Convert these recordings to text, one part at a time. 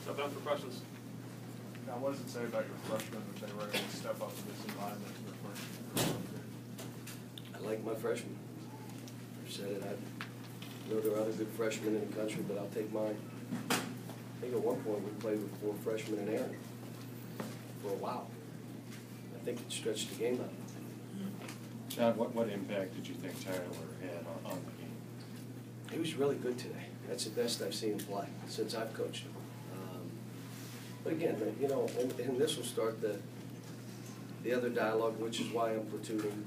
Step down for questions. Now, what does it say about your freshmen that they were able to step up in this environment for their first year? I like my freshmen. I've said it. I know there are other good freshmen in the country, but I'll take mine. I think at one point we played with 4 freshmen and Aaron for a while. I think it stretched the game out. John, what impact did you think Tyler had on the game? He was really good today. That's the best I've seen him play since I've coached him. But again, you know, and this will start the other dialogue, which is why I'm platooning.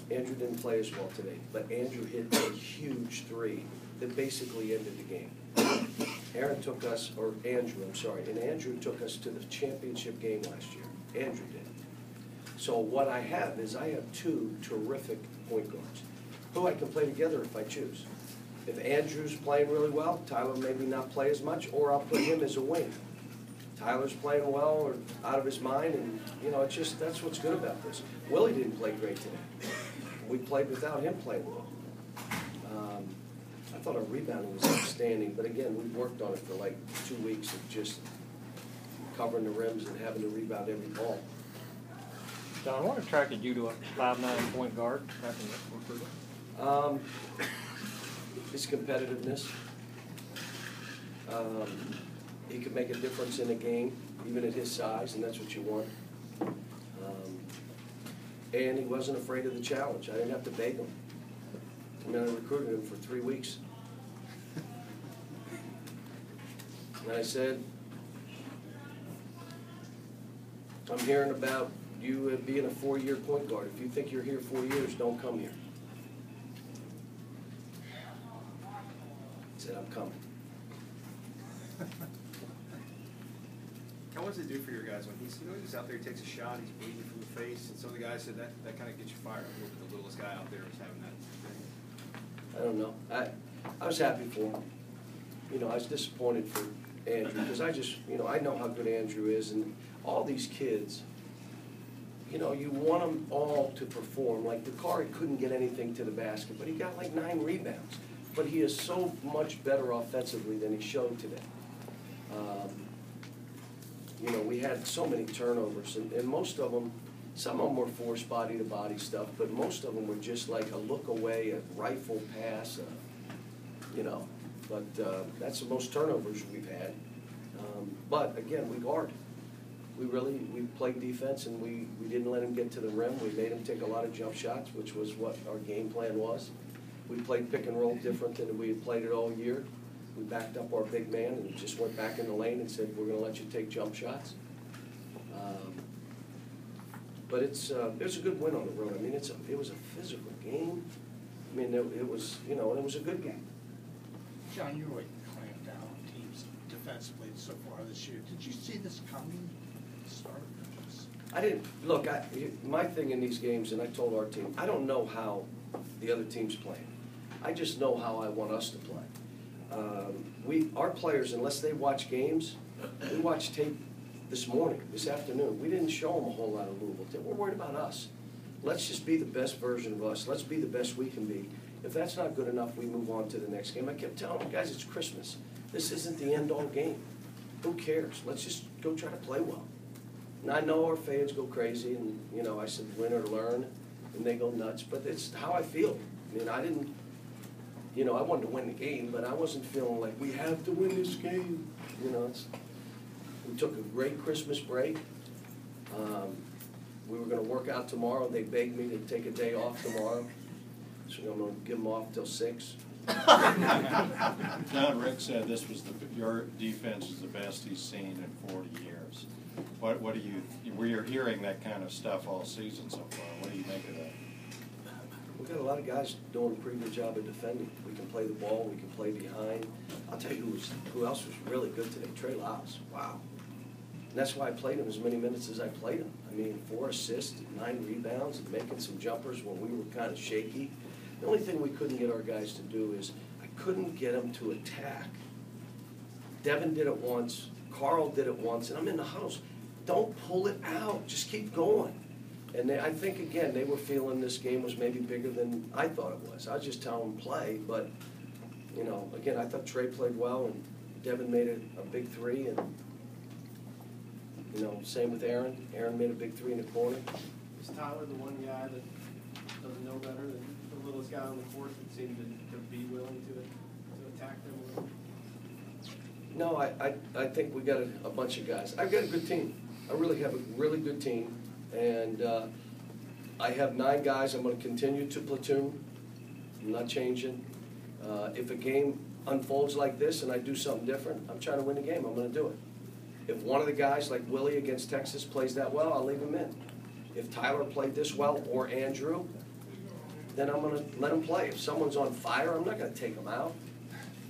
Andrew didn't play as well today, but Andrew hit a huge 3 that basically ended the game. Aaron took us, or Andrew, I'm sorry, and Andrew took us to the championship game last year. Andrew did. So what I have is I have 2 terrific point guards who I can play together if I choose. If Andrew's playing really well, Tyler maybe not play as much, or I'll put him as a wing. Tyler's playing well or out of his mind, and you know, it's just that's what's good about this. Willie didn't play great today. We played without him playing well. I thought our rebounding was outstanding, but again, we've worked on it for like 2 weeks of just covering the rims and having to rebound every ball. John, what attracted you to a 5'9" point guard back in recruiting? His competitiveness. He could make a difference in a game, even at his size, and that's what you want. And he wasn't afraid of the challenge. I didn't have to beg him. I mean, I recruited him for 3 weeks. And I said, I'm hearing about you being a 4-year point guard. If you think you're here 4 years, don't come here. He said, I'm coming. What does it do for your guys when he's out there, he takes a shot, he's bleeding from the face, and some of the guys said that kind of gets you fired. The littlest guy out there is having that thing. I don't know. I was happy for him. You know, I was disappointed for Andrew because I know how good Andrew is, and all these kids, you know, you want them all to perform. Like Dakari couldn't get anything to the basket, but he got like 9 rebounds. But he is so much better offensively than he showed today. You know, we had so many turnovers, and most of them, some of them were forced body-to-body stuff, but most of them were just like a look away, a rifle pass, you know. But that's the most turnovers we've had. But again, we guard. We played defense, and we didn't let him get to the rim. We made him take a lot of jump shots, which was what our game plan was. We played pick and roll different than we had played it all year. We backed up our big man and just went back in the lane and said, we're going to let you take jump shots. But it was a good win on the road. I mean, it was a physical game. I mean, it was, you know, and it was a good game. John, you really clamped down on teams defensively so far this year. Did you see this coming at the start? I didn't. Look, my thing in these games, and I told our team, I don't know how the other team's playing. I just know how I want us to play. Our players, unless they watch games, we watched tape this afternoon. We didn't show them a whole lot of Louisville. We're worried about us. Let's just be the best version of us. Let's be the best we can be. If that's not good enough, we move on to the next game. I kept telling them, guys, it's Christmas. This isn't the end-all game. Who cares? Let's just go try to play well. And I know our fans go crazy, and, you know, I said win or learn, and they go nuts, but it's how I feel. I mean, I didn't, you know, I wanted to win the game, but I wasn't feeling like we have to win this game. You know, we took a great Christmas break. We were going to work out tomorrow. They begged me to take a day off tomorrow, so I'm going to give them off till 6. John, Rick said your defense is the best he's seen in 40 years. What do you? We're hearing that kind of stuff all season so far. What do you make of that? We've got a lot of guys doing a pretty good job of defending. We can play the ball. We can play behind. I'll tell you who else was really good today. Trey Lyles. Wow. And that's why I played him as many minutes as I played him. I mean, 4 assists, 9 rebounds, and making some jumpers when we were kind of shaky. The only thing we couldn't get our guys to do is I couldn't get them to attack. Devin did it once. Carl did it once. And I'm in the huddles. Don't pull it out. Just keep going. And I think, again, they were feeling this game was maybe bigger than I thought it was. I was just telling them play. But, you know, again, I thought Trey played well, and Devin made a big 3. And You know, same with Aaron. Aaron made a big three in the corner. Is Tyler the one guy that doesn't know better than the littlest guy on the court that seemed to be willing to attack them a little? No, I think we got a bunch of guys. I've got a good team. I really have a really good team. And I have 9 guys I'm going to continue to platoon. I'm not changing. If a game unfolds like this and I do something different, I'm trying to win the game. I'm going to do it. If one of the guys, like Willie against Texas, plays that well, I'll leave him in. If Tyler played this well, or Andrew, then I'm going to let him play. If someone's on fire, I'm not going to take them out.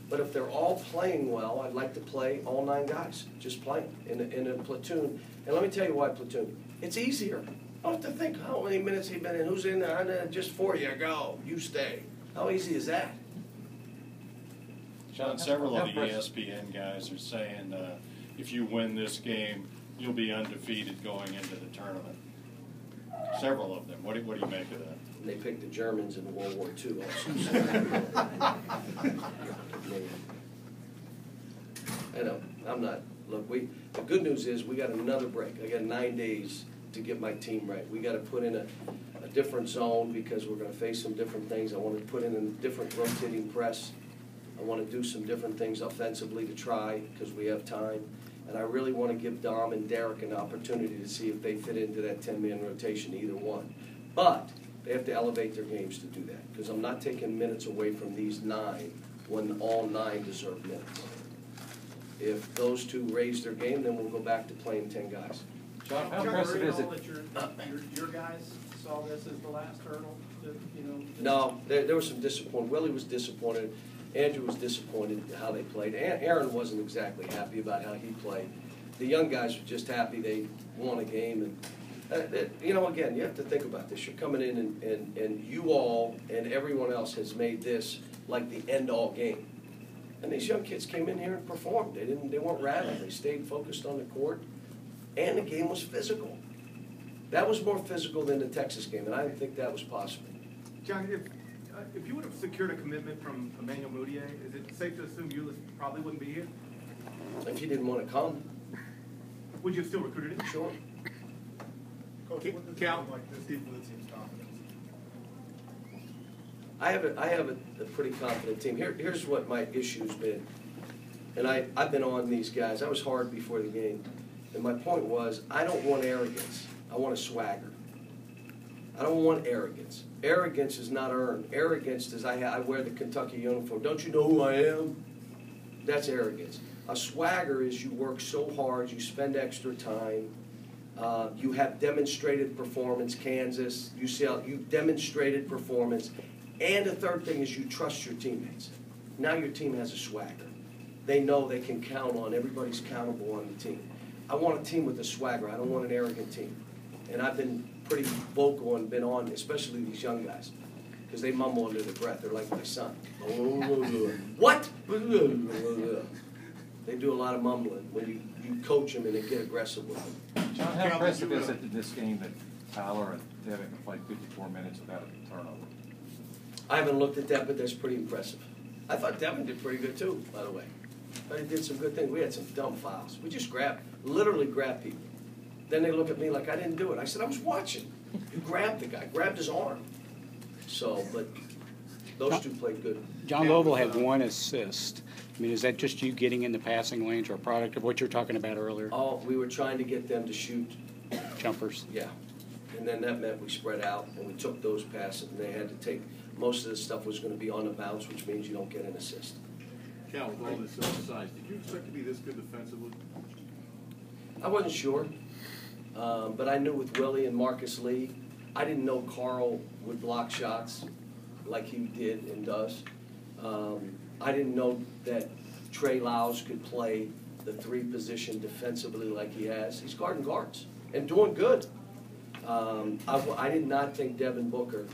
But if they're all playing well, I'd like to play all 9 guys, just playing in a platoon. And let me tell you why platoon. It's easier. I don't have to think how many minutes he's been in, who's in there, and then just 4 you go, you stay. How easy is that? John, several of the ESPN guys are saying if you win this game, you'll be undefeated going into the tournament. Several of them. What do you make of that? They picked the Germans in World War II also. I know, I'm not. Look, the good news is we got another break. I got 9 days to get my team right. We got to put in a different zone because we're going to face some different things. I want to put in a different rotating press. I want to do some different things offensively to try because we have time. And I really want to give Dom and Derek an opportunity to see if they fit into that 10-man rotation, either one. But they have to elevate their games to do that because I'm not taking minutes away from these 9 when all 9 deserve minutes. If those 2 raise their game, then we'll go back to playing 10 guys. John, how John, impressive is it? That your guys saw this as the last hurdle? No, there was some disappointment. Willie was disappointed. Andrew was disappointed how they played. Aaron wasn't exactly happy about how he played. The young guys were just happy they won a game. And again, you have to think about this. You're coming in and you all and everyone else has made this like the end-all game. And these young kids came in here and performed. They weren't rattling. They stayed focused on the court. And the game was physical. That was more physical than the Texas game, and I didn't think that was possible. John, if you would have secured a commitment from Emmanuel Mudiay, is it safe to assume you probably wouldn't be here? If you didn't want to come, Would you have still recruited him? sure. Coach, what does Cal? it look like this team for the team's confidence? I have a pretty confident team. Here's what my issue's been. And I've been on these guys. I was hard before the game. And my point was, I don't want arrogance. I want a swagger. I don't want arrogance. Arrogance is not earned. Arrogance is I wear the Kentucky uniform. Don't you know who I am? That's arrogance. A swagger is you work so hard, you spend extra time, you have demonstrated performance, Kansas, UCLA, you've demonstrated performance, and the third thing is you trust your teammates. Now your team has a swagger. They know they can count on, everybody's countable on the team. I want a team with a swagger. I don't want an arrogant team. And I've been pretty vocal and been on, especially these young guys, because they mumble under their breath. They're like my son. What? They do a lot of mumbling when you coach them and they get aggressive with them. John, how impressive is it in this game that Tyler and Devin can play 54 minutes without a turnover? I haven't looked at that, but that's pretty impressive. I thought Devin did pretty good too, by the way. But he did some good things. We had some dumb fouls. We just literally grabbed people. Then they look at me like I didn't do it. I said, I was watching. You grabbed the guy, grabbed his arm. So, but those 2 played good. John Louisville had 1 assist. I mean, is that just you getting in the passing lanes or a product of what you were talking about earlier? Oh, we were trying to get them to shoot. Jumpers. Yeah. And then that meant we spread out and we took those passes and they had to take, most of the stuff was going to be on the bounce, which means you don't get an assist. Cal, with all this size, did you expect to be this good defensively? I wasn't sure, but I knew with Willie and Marcus Lee, I didn't know Carl would block shots like he did and does. I didn't know that Trey Lyles could play the 3 position defensively like he has. He's guarding guards and doing good. I did not think Devin Booker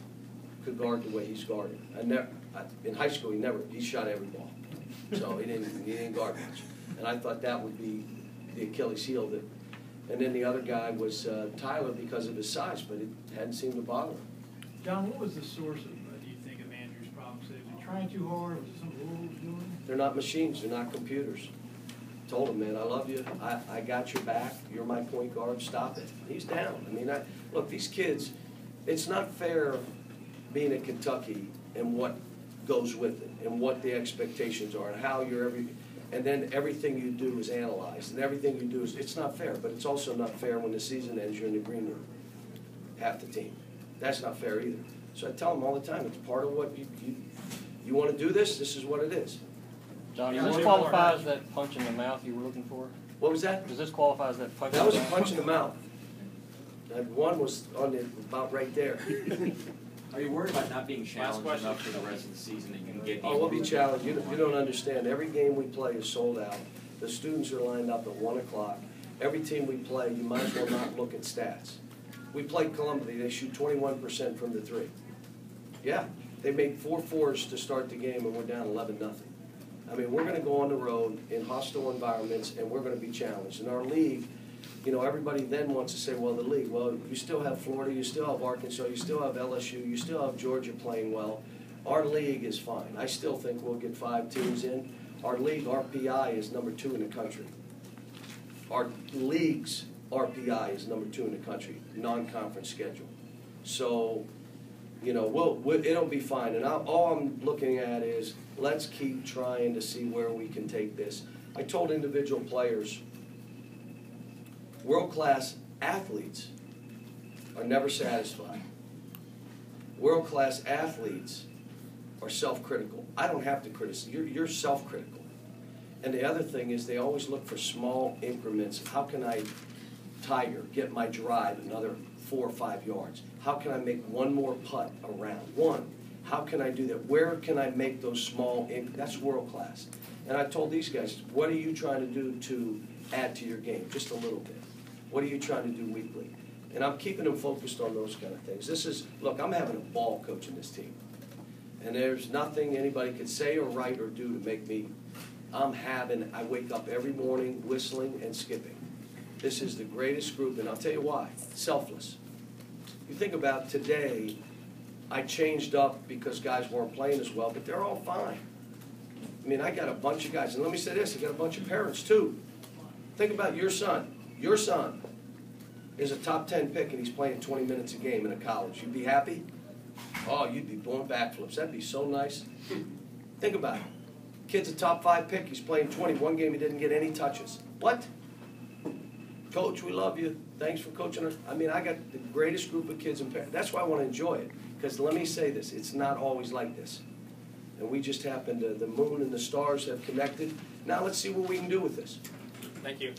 could guard the way he's guarded. In high school, he shot every ball. So he didn't guard much. And I thought that would be the Achilles heel. And then the other guy was Tyler because of his size, but it hadn't seemed to bother him. John, what was the source of, do you think, of Andrew's problem? Was he trying too hard? Was it something Louisville was doing? They're not machines. They're not computers. told him, man, I love you. I got your back. You're my point guard. Stop it. He's down. I mean, look, these kids, it's not fair being at Kentucky and what goes with it and what the expectations are and how and then everything you do is analyzed and everything you do is, it's not fair, but it's also not fair when the season ends, you're in the green room, half the team. That's not fair either. So I tell them all the time, it's part of what you want to do this is what it is. John, does this qualify as that punch in the mouth you were looking for? What was that? Does this qualify as that punch in That the was a mouth? punch in the mouth. That one was on about right there. Are you worried about not being challenged enough for the rest of the season that you can get? Oh, we'll be challenged. You don't understand. Every game we play is sold out. The students are lined up at 1 o'clock. Every team we play, you might as well not look at stats. We played Columbia. They shoot 21% from the three. Yeah, they made 4 fours to start the game, and we're down 11-0. I mean, we're going to go on the road in hostile environments, and we're going to be challenged. In our league, everybody then wants to say, well, the league, well, you still have Florida, you still have Arkansas, you still have LSU, you still have Georgia playing well. Our league is fine. I still think we'll get 5 teams in. Our league RPI is number 2 in the country. Our league's RPI is number 2 in the country, non-conference schedule. So, it'll be fine. And all I'm looking at is let's keep trying to see where we can take this. I told individual players, world-class athletes are never satisfied. World-class athletes are self-critical. I don't have to criticize. You're self-critical. And the other thing is they always look for small increments. How can I get my drive another 4 or 5 yards? How can I make one more putt around? How can I do that? Where can I make those small that's world-class. And I told these guys, what are you trying to do to add to your game? Just a little bit. What are you trying to do weekly? And I'm keeping them focused on those kind of things. Look, I'm having a ball coaching this team. And there's nothing anybody could say or write or do to make me, I wake up every morning whistling and skipping. This is the greatest group, and I'll tell you why. Selfless. You think about today, I changed up because guys weren't playing as well, but they're all fine. I mean, I got a bunch of guys, and let me say this, I got a bunch of parents too. Think about your son. Your son is a top 10 pick and he's playing 20 minutes a game in a college. You'd be happy? Oh, you'd be blowing backflips. That'd be so nice. Think about it. Kid's a top 5 pick. He's playing 20. One game he didn't get any touches. What? Coach, we love you. Thanks for coaching us. I mean, I got the greatest group of kids and parents. That's why I want to enjoy it. Because let me say this, it's not always like this. And we just happen to, the moon and the stars have connected. Now let's see what we can do with this. Thank you.